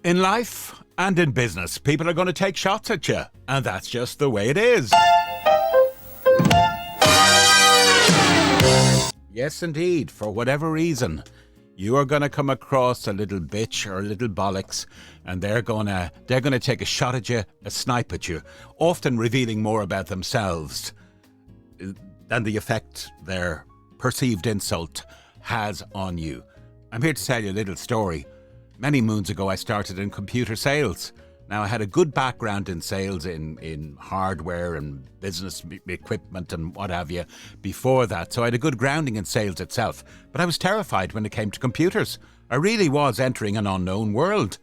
In life and in business, people are going to take shots at you, and that's just the way it is. Yes, indeed, for whatever reason, you are going to come across a little bitch or a little bollocks, and they're going to take a shot at you, a snipe at you, often revealing more about themselves than the effect their perceived insult has on you. I'm here to tell you a little story. Many moons ago, I started in computer sales. Now, I had a good background in sales, in hardware and business equipment and what have you before that. So I had a good grounding in sales itself. But I was terrified when it came to computers. I really was entering an unknown world.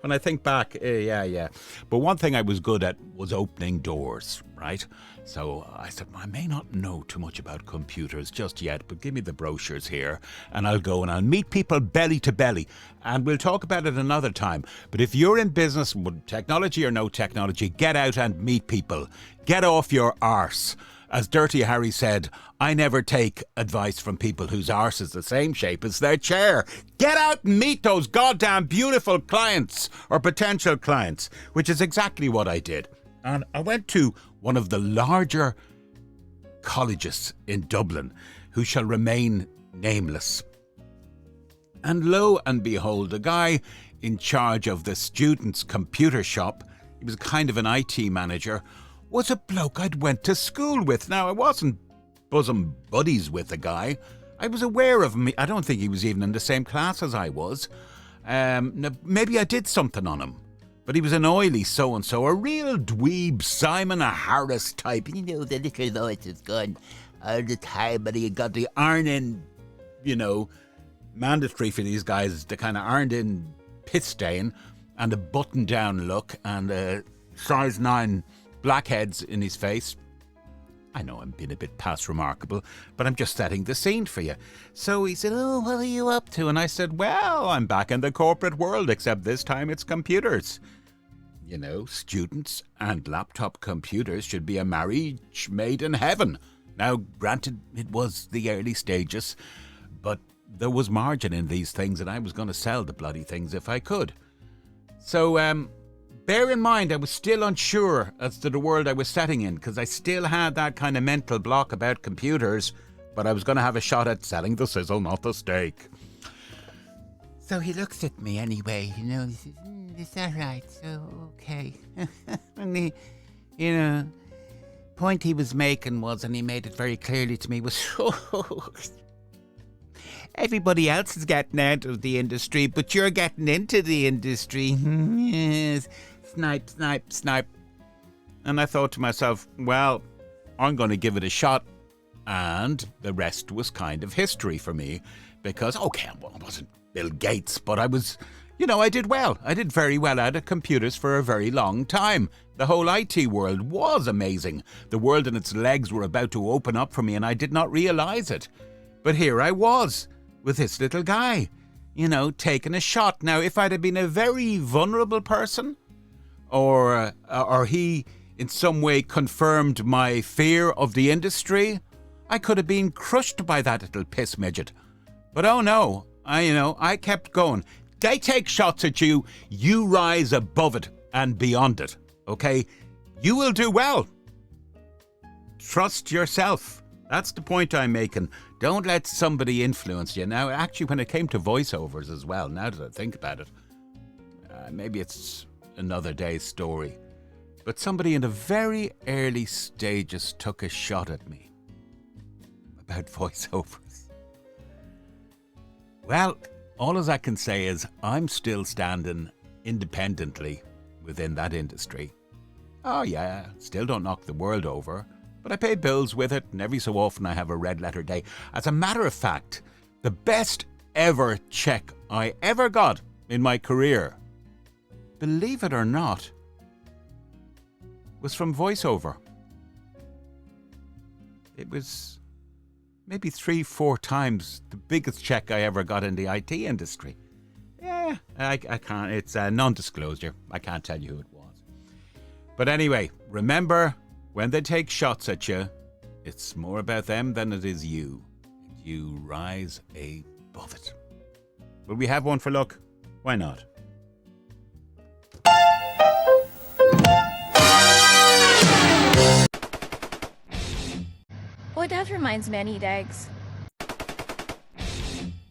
When I think back, yeah. But one thing I was good at was opening doors, right? So I said, I may not know too much about computers just yet, but give me the brochures here and I'll go and I'll meet people belly to belly. And we'll talk about it another time. But if you're in business, with technology or no technology, get out and meet people. Get off your arse. As Dirty Harry said, I never take advice from people whose arse is the same shape as their chair. Get out and meet those goddamn beautiful clients or potential clients, which is exactly what I did. And I went to one of the larger colleges in Dublin, who shall remain nameless. And lo and behold, a guy in charge of the students' computer shop, he was kind of an IT manager, was a bloke I'd went to school with. Now, I wasn't bosom buddies with the guy. I was aware of him. I don't think he was even in the same class as I was. Maybe I did something on him. But he was an oily so-and-so, a real dweeb Simon Harris type. You know, the little voice is gone all the time, but he got the iron-in, mandatory for these guys, the kind of ironed-in pit stain and a button-down look and a size 9 blackheads in his face. I know I'm being a bit past remarkable, but I'm just setting the scene for you. So he said, oh, what are you up to? And I said, well, I'm back in the corporate world, except this time it's computers. Students and laptop computers should be a marriage made in heaven. Now, granted, it was the early stages, but there was margin in these things, and I was going to sell the bloody things if I could. So, bear in mind, I was still unsure as to the world I was setting in, because I still had that kind of mental block about computers, but I was going to have a shot at selling the sizzle, not the steak. So he looks at me anyway, he says, is that right? So, okay. And the, point he was making was, and he made it very clearly to me, was, everybody else is getting out of the industry, but you're getting into the industry. Yes. Snipe, snipe, snipe. And I thought to myself, well, I'm going to give it a shot. And the rest was kind of history for me. Because, okay, well, I wasn't Bill Gates, but I was, I did well. I did very well out of computers for a very long time. The whole IT world was amazing. The world and its legs were about to open up for me, and I did not realize it. But here I was, with this little guy, taking a shot. Now, if I'd have been a very vulnerable person, or he in some way confirmed my fear of the industry, I could have been crushed by that little piss midget. But oh no, I kept going. They take shots at you, you rise above it and beyond it, okay? You will do well. Trust yourself. That's the point I'm making. Don't let somebody influence you. Now, actually, when it came to voiceovers as well, now that I think about it, maybe it's another day's story, but somebody in the very early stages took a shot at me about voiceovers. Well, all as I can say is I'm still standing independently within that industry. Oh yeah, still don't knock the world over, but I pay bills with it, and every so often I have a red letter day. As a matter of fact, the best ever check I ever got in my career, believe it or not, was from voiceover. It was maybe 3-4 times the biggest check I ever got in the IT industry. Yeah, I can't, it's a non-disclosure. I can't tell you who it was. But anyway, remember, when they take shots at you, it's more about them than it is you. You rise above it. Will we have one for luck? Why not? Oh, that reminds me, I need eggs.